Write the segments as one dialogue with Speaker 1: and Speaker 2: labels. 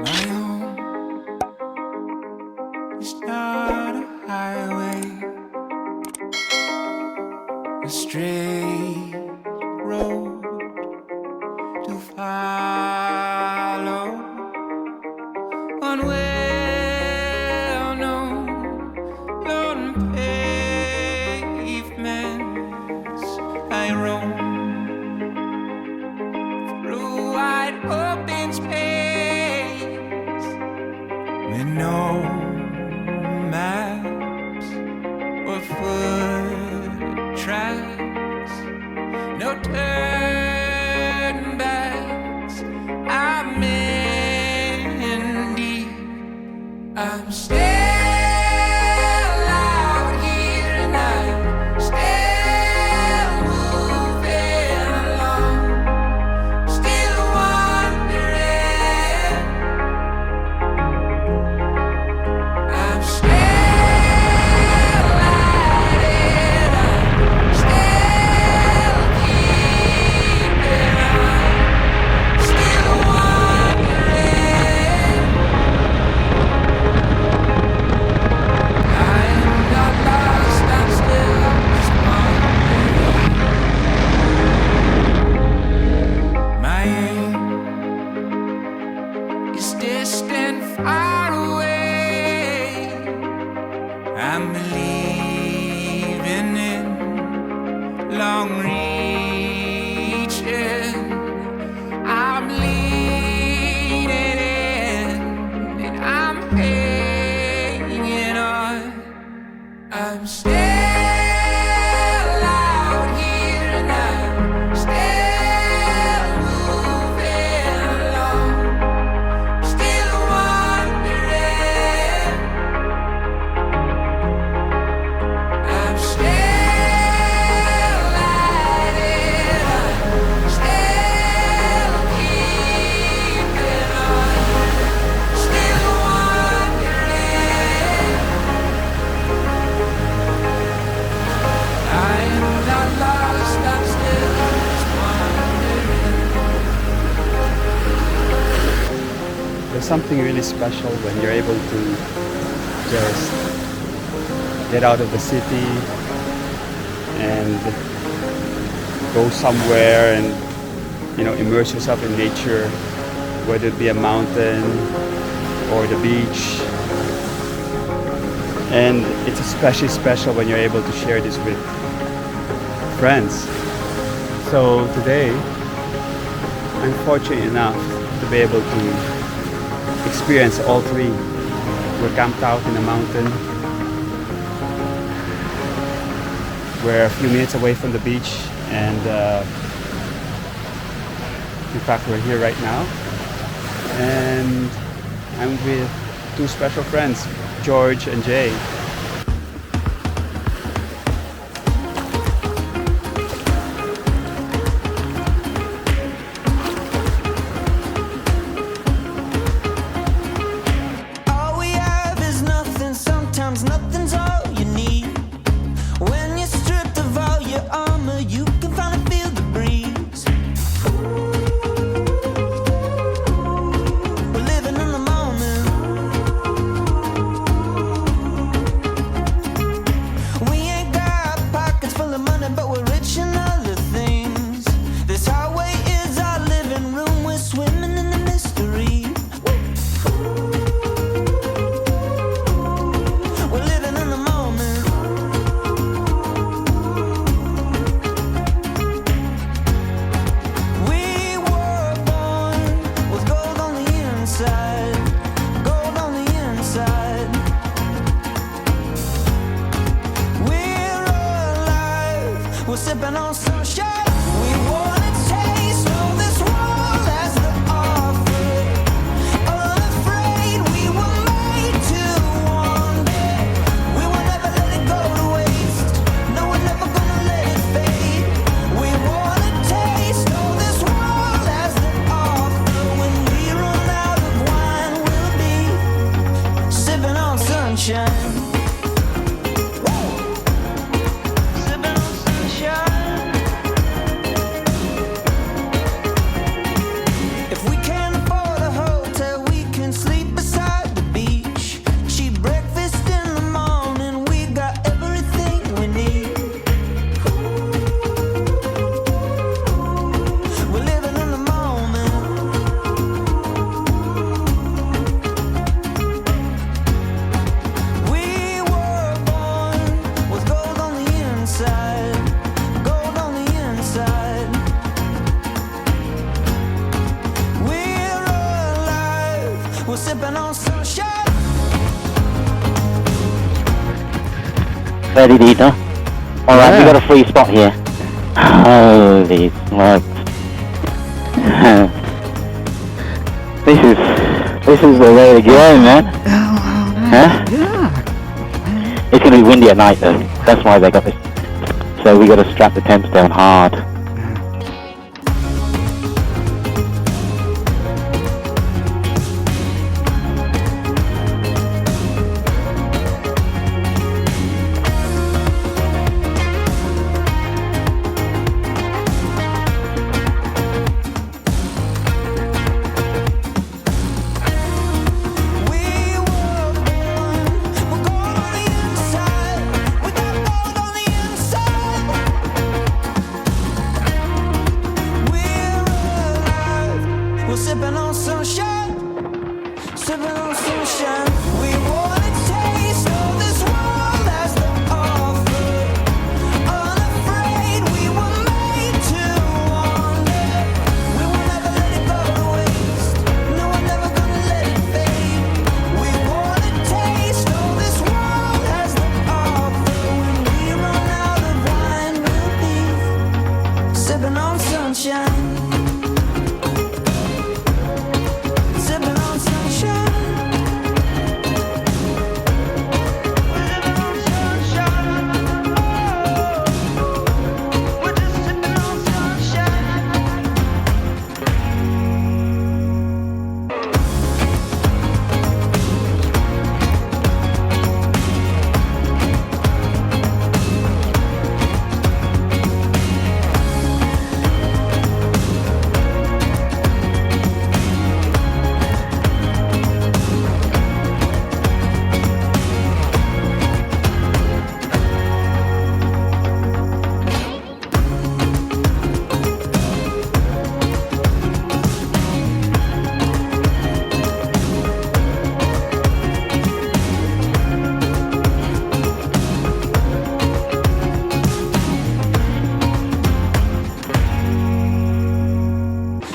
Speaker 1: My home is not a highway, a straight road to follow. One well-known lone pavements I roam through wide open space with no maps or foot tracks, no turn backs. I'm in deep. I'm still out here and I'm still moving along, still wondering. I'm still at it, I'm still keeping on, still wondering. I'm not lost, I'm still just wondering. My aim is distant, far away. I'm believing in long reaching. I'm leaning in and I'm hanging on. I'm still out here and I'm still moving along, still wondering. I'm still at it, I'm still keeping on, still wondering. I'm not lost, I'm still just wondering.
Speaker 2: There's something really special when you're able to just get out of the city and go somewhere and immerse yourself in nature, whether it be a mountain or the beach. And it's especially special when you're able to share this with friends. So today I'm fortunate enough to be able to experience all three. We're camped out in a mountain. We're a few minutes away from the beach, and in fact we're here right now. And I'm with two special friends, George and Jay.
Speaker 3: All we have is nothing, sometimes nothing's all you need. When you're stripped of all your armor, you can finally feel the breeze. We're living in the moment. We ain't got pockets full of money, but we're rich in other things. This highway is our living room, we're swimming in the mystery. We're living in the moment. We were born with gold on the inside, gold on the inside. We're alive, we're sipping on sunshine. We wanna taste of this world as the offer. Unafraid, we were made to wander. We will never let it go to waste. No, we're never gonna let it fade. We wanna taste of this world as the offer. When we run out of wine, we'll be sipping on sunshine. Sipping on sunshine. sipping on sunshine.
Speaker 4: Ready to eat, huh? Alright, we
Speaker 2: Yeah.
Speaker 4: got a free spot here. Holy smokes. This is the way to go, man. Huh?
Speaker 5: Yeah.
Speaker 4: It's gonna be windy at night though. That's why they got this. So we gotta strap the tents down hard.
Speaker 3: We were born, we're gold on the inside. We got gold on the inside. We're alive, we're sipping on sunshine, sipping on sunshine. We wanna taste all this world has to offer. Unafraid, we were made to wander. We will never let it go to waste. No, we're never gonna let it fade. We wanna taste all this world has to offer. When we run out of wine, we'll be sipping on sunshine. Sipping on sunshine. We're sipping on sunshine. Oh, we're just sipping on sunshine.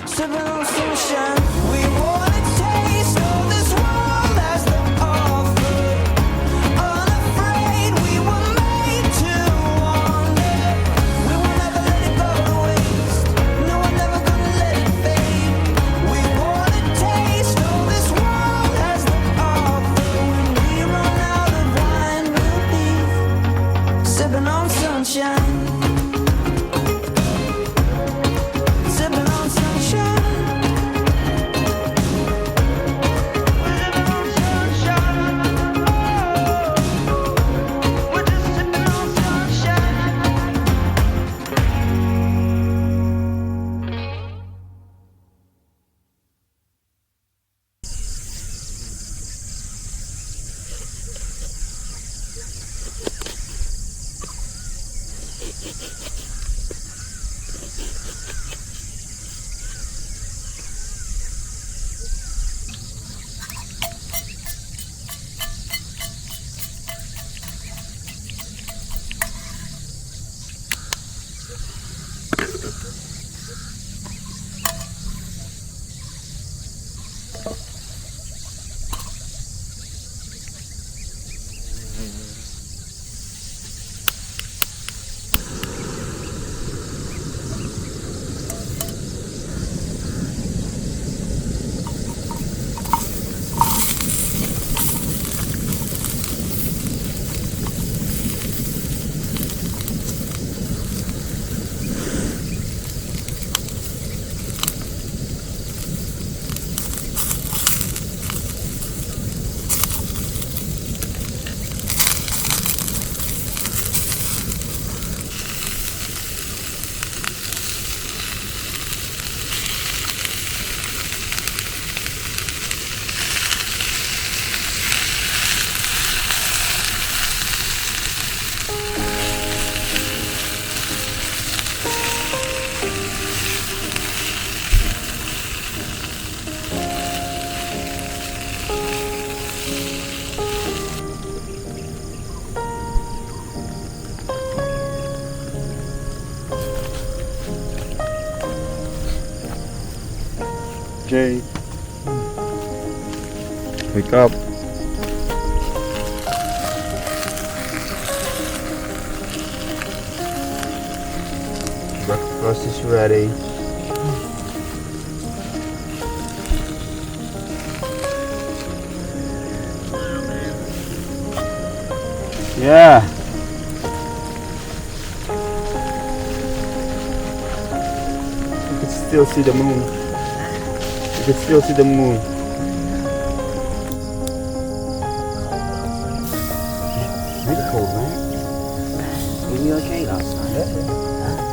Speaker 3: Sipping on sunshine. We wanna taste all this world has to offer. Unafraid, we were made to wander. We will never let it go to waste. No, we're never gonna let it fade. We wanna taste all this world has to offer. When we run out of wine, we'll be sipping on sunshine. Sipping on sunshine. We're sipping on sunshine. Oh, we're just sipping on sunshine.
Speaker 2: Jay. Wake up. Breakfast is ready. Yeah. You can still see the moon. You can still see the moon. Really cold, man.
Speaker 5: Were you okay last night?
Speaker 2: Yeah.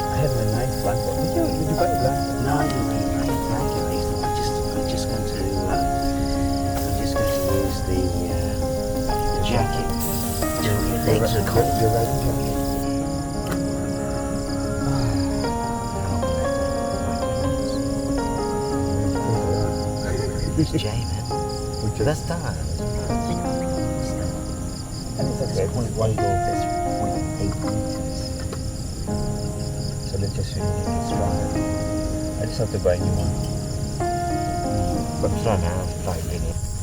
Speaker 2: I had my nice blanket. Did you buy a blanket?
Speaker 5: No, I didn't really like it. I'm just going to use the jacket. Your legs are cold.
Speaker 2: You're riding jacket.
Speaker 5: It's Jamin. That's done.
Speaker 2: Okay, one go.
Speaker 5: That's 0.8 meters.
Speaker 2: So let's just finish it stronger. I just have to buy a new one.
Speaker 5: But I'm sorry now, I'm 5 minutes.